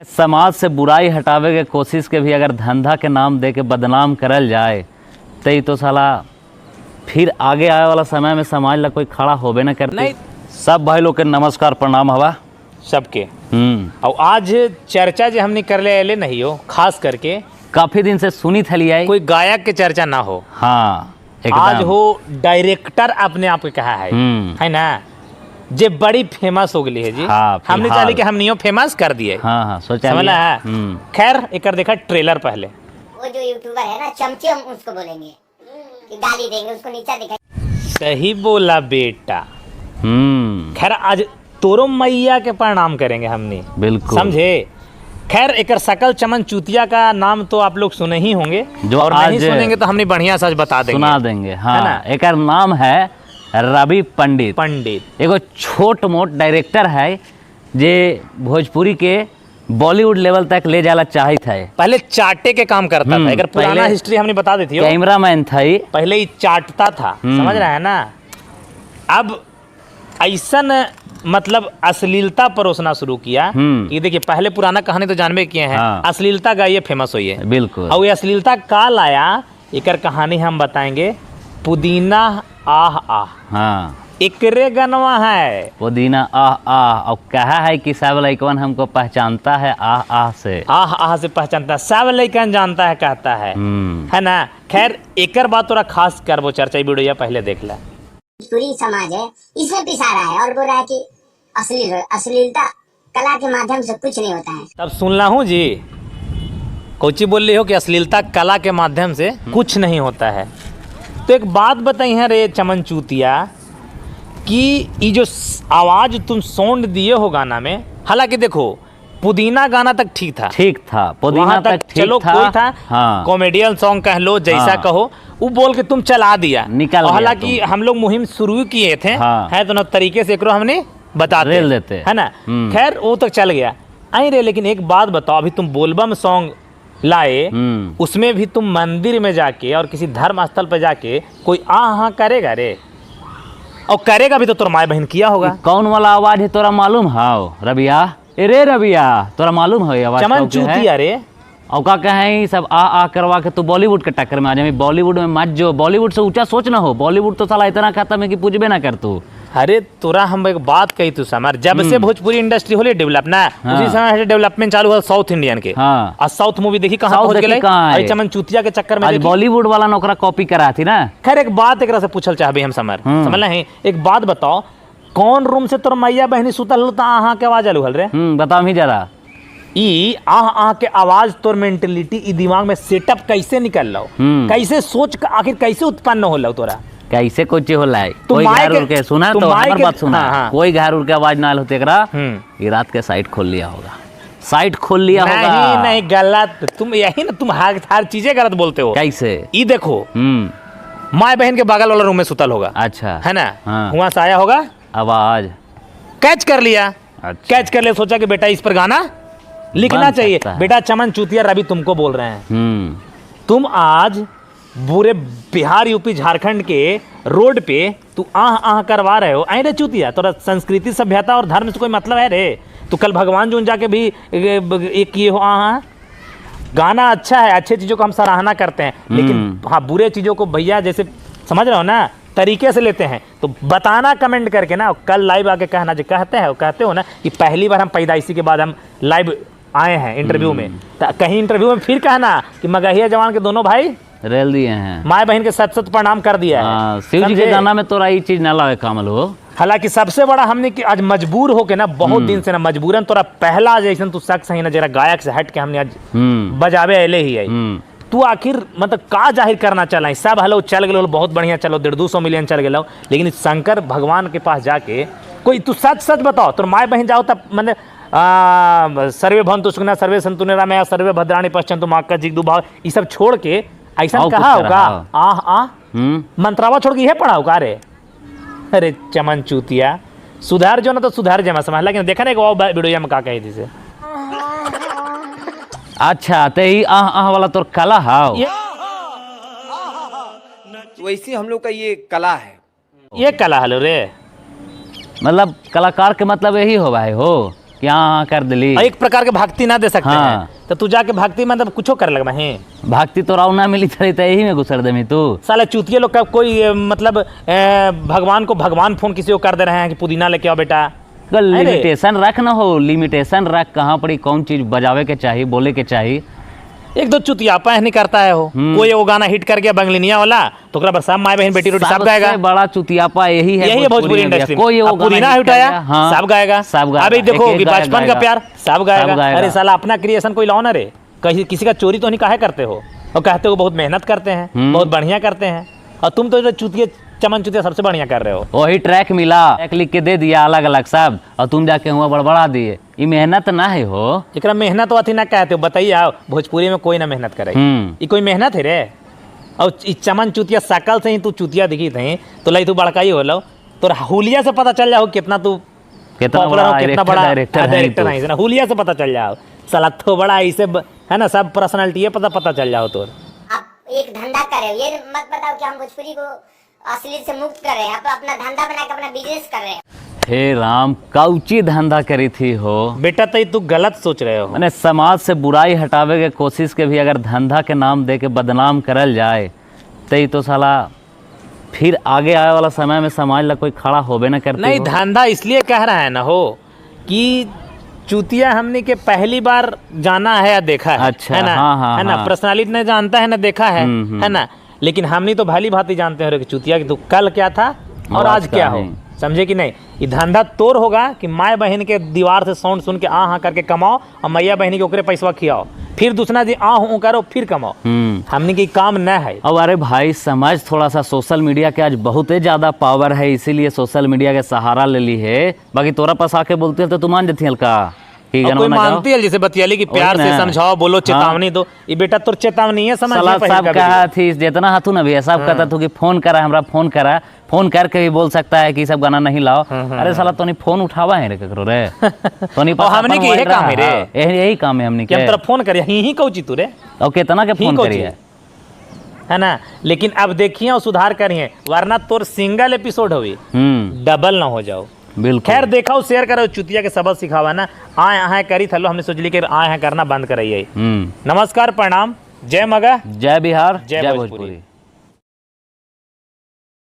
समाज से बुराई हटावे के कोशिश के भी अगर धंधा के नाम दे के बदनाम करल जाए तो साला फिर आगे आए वाला समय में समाज ला कोई खड़ा होबे न करते। नहीं। सब भाई लोग के नमस्कार प्रणाम हवा सबके। और आज चर्चा जो हमने कर ले नहीं हो, खास करके काफी दिन से सुनी थली आई कोई गायक के चर्चा ना हो। हाँ आज हो डायरेक्टर अपने आप को कहा है ना, जे बड़ी फेमस हो गई है जी। हाँ, हमने चाहे कि हमने फेमस कर दिए। हाँ हाँ सोचा समझ है। खैर एक देखा ट्रेलर पहले, वो जो यूट्यूबर है ना चमचे, हम उसको बोलेंगे कि गाली देंगे उसको, नीचा दिखाएंगे। सही बोला बेटा। खैर आज तोरो मैया के प्रणाम करेंगे हमने, बिल्कुल समझे। खैर एक सकल चमन चूतिया का नाम तो आप लोग सुने ही होंगे, जो और आज नहीं सुनेंगे तो हमने बढ़िया सच बता देंगे, सुना देंगे। हाँ है ना? एक नाम है रवि पंडित। एगो छोट मोट डायरेक्टर है जे भोजपुरी के बॉलीवुड लेवल तक ले जाला चाहत है। पहले चाटे के काम करता था। अगर पुराना हिस्ट्री हमने बता देती हो, कैमरामैन था ही, पहले ही चाटता था। समझ रहा है ना। अब ऐसा मतलब अश्लीलता परोसना शुरू किया। ये देखिए पहले पुराना कहानी तो जानबे किए हैं। हाँ। अश्लीलता का ये फेमस हुई है, बिल्कुल। और ये अश्लीलता का लाया एकर कहानी हम बताएंगे। पुदीना आह आह, हाँ एकरे गनवा है। पुदीना आह आह, और कहा है कि सब लइकवन हमको पहचानता है आह आह से। आह आह से पहचानता है, सब लइकन जानता है, कहता है ना। खैर एकर बात थोड़ा खास करबो चर्चा, वीडियो पहले देख ले। पूरी समाज है इसमें पिसा रहा है और बोल रहा है कि अश्लीलता कला के माध्यम से कुछ नहीं होता है। तब सुनला हूँ जी, कोची बोल रही हो कि अश्लीलता कला के माध्यम से कुछ नहीं होता है। तो एक बात बताई है रे चमन चूतिया, कि ये जो आवाज तुम साउंड दिए हो गाना में, हालांकि देखो पुदीना गाना तक ठीक था, पुदीना तक ठीक चलो था, कोई था। हाँ। कॉमेडियन सॉन्ग कह लो, जैसा हाँ। कहो, वो बोल के तुम चला दिया, निकल गया हालांकि हम लोग मुहिम शुरू किए थे। हाँ। है तो ना तरीके से एकरो हमने बताते रेल देते है ना। खैर वो तक चल गया आई रे। लेकिन एक बात बताओ, अभी तुम बोलबम सॉन्ग लाए, उसमें भी तुम मंदिर में जाके और किसी धर्म स्थल पे जाके कोई हाँ करेगा रे, और करेगा भी तो तोर माए बहन किया होगा। कौन वाला आवाज है तोरा मालूम है रबिया? रे रबिया तोरा मालूम है आवाज? चमन चूतिया रे। और का कहे सब आ करवा के तू बॉलीवुड के टक्कर में आ जाए। बॉलीवुड में मत जो, बॉलीवुड से ऊंचा सोच ना हो। बॉलीवुड तो साला इतना खत्म है कि पूछबे ना कर तू। अरे तोरा हम एक बात कही तू समर, जब से भोजपुरी इंडस्ट्री होले डेवलप ना, उसी समय से डेवलपमेंट चालू हुआ साउथ इंडियन के। हाँ। आज साउथ मूवी देखी कहाँ पहुंच गेलै, अरे चमन चूतिया के चक्कर में आज बॉलीवुड वाला नौकरा कॉपी करा थी ना। खैर एक बात एकरा से पूछल चाहबे हम समर, समझ नहीं। एक बात बताओ, कौन रूम से तोर मैया बहनी सुतल हो, आहा के आवाज आलू हल रे? बताओ ही जरा। ई आह के आवाज तोर मेंटेलिटी ई दिमाग में सेटअप कैसे निकल लो, कैसे सोच आखिर कैसे उत्पन्न हो लो तोरा? कैसे कुछ होला है? कोई घर उड़ के सुना तो हमारी बात सुना। हाँ। कोई घर उड़ के आवाज ना होते एकरा, ये रात के साइट खोल लिया होगा, साइट खोल लिया होगा। नहीं गलत, तुम यही ना, तुम हर चीजें गलत बोलते हो। कैसे? ई देखो माँ बहन के बगल वाला रूम में सुतल होगा, अच्छा है ना। हाँ। वहां से आया होगा, आवाज कैच कर लिया। अच्छा। कैच कर लिया, सोचा कि बेटा इस पर गाना लिखना चाहिए। बेटा चमन चूतिया रवि तुमको बोल रहे हैं। तुम आज पूरे बिहार यूपी झारखंड के रोड पे तू आह करवा रहे हो। आई रे चूतिया, तोरा संस्कृति सभ्यता और धर्म से कोई मतलब है रे? तू कल भगवान जो जाके भी एक ये हो आह। गाना अच्छा है, अच्छे चीज़ों को हम सराहना करते हैं, लेकिन हाँ बुरे चीज़ों को भैया जैसे समझ रहे हो ना तरीके से लेते हैं। तो बताना कमेंट करके ना, कल लाइव आके कहना जो कहते हो ना कि पहली बार हम पैदाइशी के बाद हम लाइव आए हैं इंटरव्यू में, तो कहीं इंटरव्यू में फिर कहना कि मगहिया जवान के दोनों भाई रेल दिए हैं, माए बहन के सत प्रणाम कर दिया है। शिव जी के गाना में तोरा ये चीज ना लगे कामल हो। हालांकि सबसे बड़ा हमने कि आज मजबूर हो के ना, बहुत दिन से ना मजबूरन तोरा पहला जैसे तू शख्स है ना जरा गायक से हट के हमने आज बजावे अले ही है। तू आखिर मतलब का जाहिर करना चला? सब हलो चल गए, बहुत बढ़िया, चलो 150 मिलियन चल गए, लेकिन शंकर भगवान के पास जाके कोई तू सच बताओ, तो माए बहन जाओ तब मतलब सर्वे भवन्तु सुखिनः सर्वे सन्तु निरामया सर्वे भद्राणि पश्यन्तु मां का जिगदु भाव, ये सब छोड़ के ऐसा कहा होगा आह मंत्रावा छोड़ के यह पढ़ा होगा रे? अरे चमन चूतिया, सुधार जो ना तो सुधार जमा समझ, लेकिन देखा ना वीडियो में का कही थी से। अच्छा ते ही आह वाला तोर कला हाउ, वैसे हम लोग का ये कला है। ये कला हलो रे, मतलब कलाकार के मतलब यही होगा है हो। कि हाँ कर दिली। एक प्रकार के भक्ति ना दे सकते हाँ। हैं तो तू जाके भक्ति मतलब कुछो कर लग है भक्ति तो राव ना मिली थी तो यही में घुसर दे तू। साला चूतिया लोग का कोई मतलब भगवान को भगवान फोन किसी को कर दे रहे हैं कि पुदीना लेके आओ बेटा। लिमिटेशन रख ना हो, लिमिटेशन रख, कहाँ पड़ी कौन चीज बजावे के चाहिए, बोले के चाहिए। एक दो चुतियापा नहीं करता है हो। कोई वो गाना हिट कर गया बंगलिनिया वाला तो ओकरा पर सब माय बहन बेटी रोटी सब गाएगा। बड़ा चुतियापा यही है भोजपुरी इंडस्ट्री में। कोई वो पुदीना उठाया सब गाएगा, सब गाएगा। अभी देखो कि बचपन का प्यार सब गाएगा। अरे साला अपना क्रिएशन कोई लाओ ना रे, किसी का चोरी तो नहीं काहे करते हो और कहते हो बहुत मेहनत करते हैं, बहुत बढ़िया करते हैं, और तुम तो चुतिया चमन चुतिया सबसे बढ़िया कर रहे हो। वही ट्रैक मिला, ट्रैक लिख के दे दिया अलग अलग सब, और तुम जाके हुआ बड़बड़ा दिए। ये मेहनत ना है हो, एकरा मेहनत अथी ना कहते हो। बताइए आओ भोजपुरी में कोई ना मेहनत करे, ये कोई मेहनत है रे। और चमन चुतिया सकल से ही तू चुतिया दिखी थे तो लई तू बड़का ही हो लो, तो हुलिया से पता चल जाओ कितना तू पॉपुलर हो, कितना बड़ा डायरेक्टर है। हुलिया से पता चल जाओ साला तो बड़ा ऐसे है ना, सब पर्सनालिटी है पता चल जाओ। तो आप एक धंधा करे, ये मत बताओ कि हम भोजपुरी को अश्लील से मुक्त कर रहे हैं, आप अपना धंधा बना के अपना बिजनेस कर रहे हैं। हे राम, कौची धंधा करी थी हो बेटा, तो तू गलत सोच रहे हो। मैंने समाज से बुराई हटावे के कोशिश के भी अगर धंधा के नाम दे के बदनाम करल जाए तो तो साला फिर आगे आए वाला समय में समाज ला कोई खड़ा होबे न करते। नहीं, धंधा इसलिए कह रहा है ना हो कि चूतिया हमने के पहली बार जाना है या देखा है। अच्छा, है ना, हाँ, है ना, हाँ। पर्सनालिटी ने जानता है ना, देखा है ना, लेकिन हमने तो भली भांति जानते हैं कि चूतिया कि तू कल क्या था और आज क्या हो, समझे कि नहीं। ये धंधा तोर होगा कि माए बहन के दीवार से साउंड सुन के आ हाँ करके कमाओ और मैया बहन के ओकरे पैसा खियाओ, फिर दूसरा जी आ हूँ करो फिर कमाओ। हमने की काम न है। अब अरे भाई समझ थोड़ा सा, सोशल मीडिया के आज बहुत ही ज्यादा पावर है, इसीलिए सोशल मीडिया के सहारा ले ली है। बाकी तोरा पास आके बोलते हैं तो तू मान जाती हल्का कोई मानती है जैसे बतियाली की प्यार से समझाओ, बोलो, चेतावनी दो। ये बेटा तुर चेतावनी है, समझ सब कहा थी जितना हाथू ना भैया सब कहता तू कि फोन करा हमरा, फोन करके भी बोल सकता है कि सब गाना नहीं लाओ। अरे साला तोनी फोन उठावा है रे ककरो रे, तोनी पास हमने की यही काम है रे, यही काम है हमने के। हम तेरा फोन करिए ही कहू तू रे, और कितना के फोन करिए, है ना। लेकिन अब देखिए और सुधार करिए, वरना तोर सिंगल एपिसोड हुई डबल ना हो जाओ। बिल्कुल। खैर देखो, शेयर करो, चुतिया के सबक सिखावा ना। आए करी थलो, हमने सोचली कि आए करिए करना बंद कराइए। नमस्कार, प्रणाम, जय मगा, जय बिहार, जय भोजपुरी।